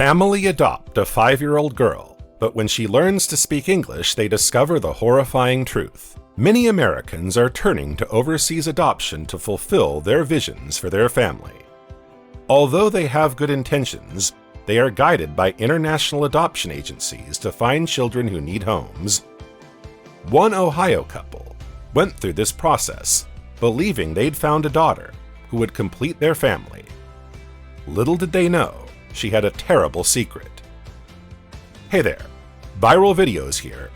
Family adopt a 5-year-old girl, but when she learns to speak English, they discover the horrifying truth. Many Americans are turning to overseas adoption to fulfill their visions for their family. Although they have good intentions, they are guided by international adoption agencies to find children who need homes. One Ohio couple went through this process, believing they'd found a daughter who would complete their family. Little did they know, she had a terrible secret. Hey there, ViralVids here.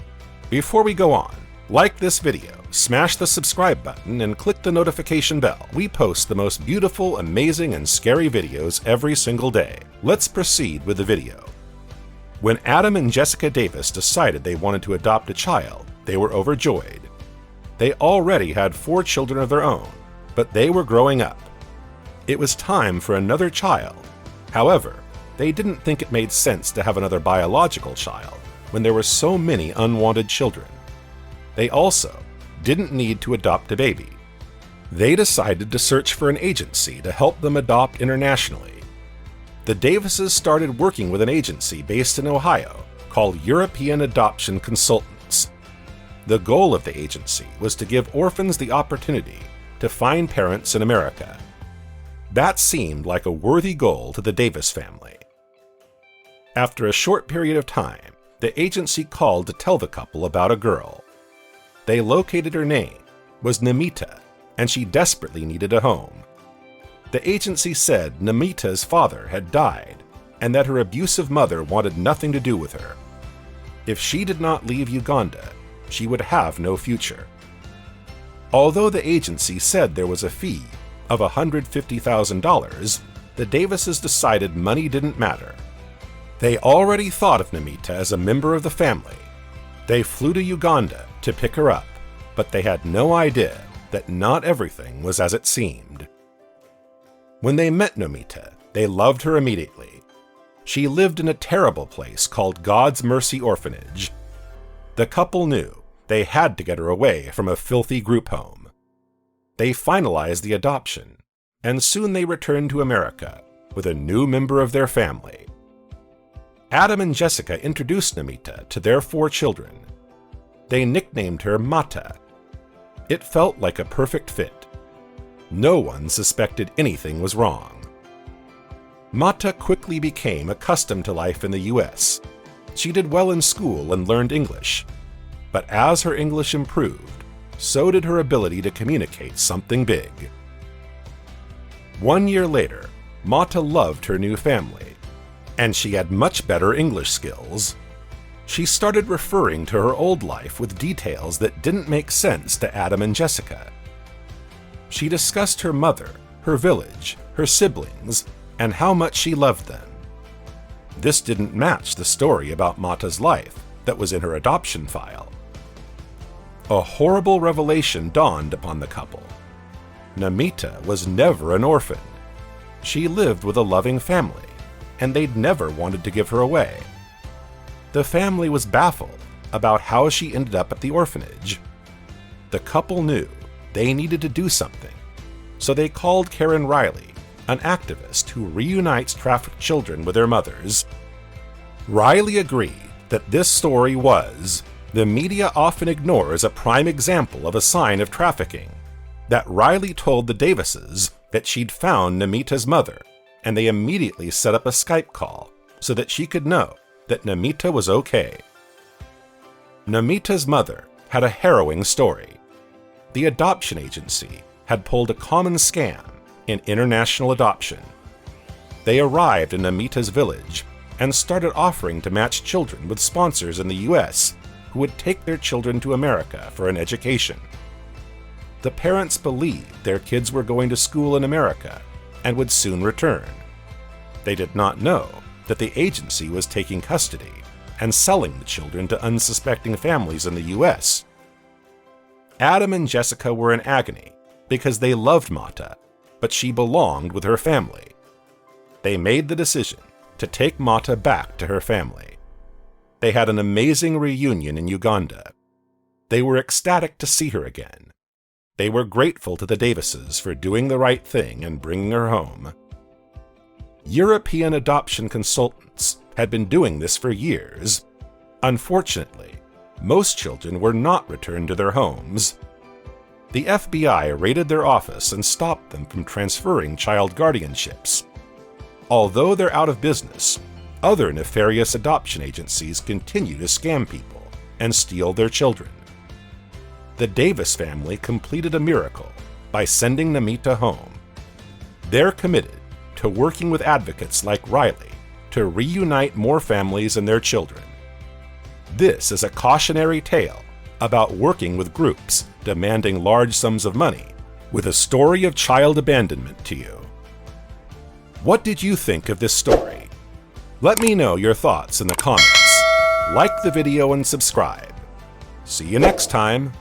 Before we go on, like this video, smash the subscribe button, and click the notification bell. We post the most beautiful, amazing, and scary videos every single day. Let's proceed with the video. When Adam and Jessica Davis decided they wanted to adopt a child, they were overjoyed. They already had 4 children of their own, but they were growing up. It was time for another child. However, they didn't think it made sense to have another biological child when there were so many unwanted children. They also didn't need to adopt a baby. They decided to search for an agency to help them adopt internationally. The Davises started working with an agency based in Ohio called European Adoption Consultants. The goal of the agency was to give orphans the opportunity to find parents in America. That seemed like a worthy goal to the Davis family. After a short period of time, the agency called to tell the couple about a girl. They located her name was Namita, and she desperately needed a home. The agency said Namita's father had died and that her abusive mother wanted nothing to do with her. If she did not leave Uganda, she would have no future. Although the agency said there was a fee of $150,000, the Davises decided money didn't matter. They already thought of Namita as a member of the family. They flew to Uganda to pick her up, but they had no idea that not everything was as it seemed. When they met Namita, they loved her immediately. She lived in a terrible place called God's Mercy Orphanage. The couple knew they had to get her away from a filthy group home. They finalized the adoption, and soon they returned to America with a new member of their family. Adam and Jessica introduced Namita to their 4 children. They nicknamed her Mata. It felt like a perfect fit. No one suspected anything was wrong. Mata quickly became accustomed to life in the US. She did well in school and learned English. But as her English improved, so did her ability to communicate something big. 1 year later, Mata loved her new family, and she had much better English skills. She started referring to her old life with details that didn't make sense to Adam and Jessica. She discussed her mother, her village, her siblings, and how much she loved them. This didn't match the story about Mata's life that was in her adoption file. A horrible revelation dawned upon the couple. Namita was never an orphan. She lived with a loving family, and they'd never wanted to give her away. The family was baffled about how she ended up at the orphanage. The couple knew they needed to do something, so they called Karen Riley, an activist who reunites trafficked children with their mothers. Riley agreed that this story was, the media often ignores a prime example of a sign of trafficking, that Riley told the Davises that she'd found Namita's mother, and they immediately set up a Skype call so that she could know that Namita was okay. Namita's mother had a harrowing story. The adoption agency had pulled a common scam in international adoption. They arrived in Namita's village and started offering to match children with sponsors in the US who would take their children to America for an education. The parents believed their kids were going to school in America and would soon return. They did not know that the agency was taking custody and selling the children to unsuspecting families in the US. Adam and Jessica were in agony because they loved Mata, but she belonged with her family. They made the decision to take Mata back to her family. They had an amazing reunion in Uganda. They were ecstatic to see her again. They were grateful to the Davises for doing the right thing and bringing her home. European adoption consultants had been doing this for years. Unfortunately, most children were not returned to their homes. The FBI raided their office and stopped them from transferring child guardianships. Although they're out of business, other nefarious adoption agencies continue to scam people and steal their children. The Davis family completed a miracle by sending Namita home. They're committed to working with advocates like Riley to reunite more families and their children. This is a cautionary tale about working with groups demanding large sums of money, with a story of child abandonment to you. What did you think of this story? Let me know your thoughts in the comments. Like the video and subscribe. See you next time.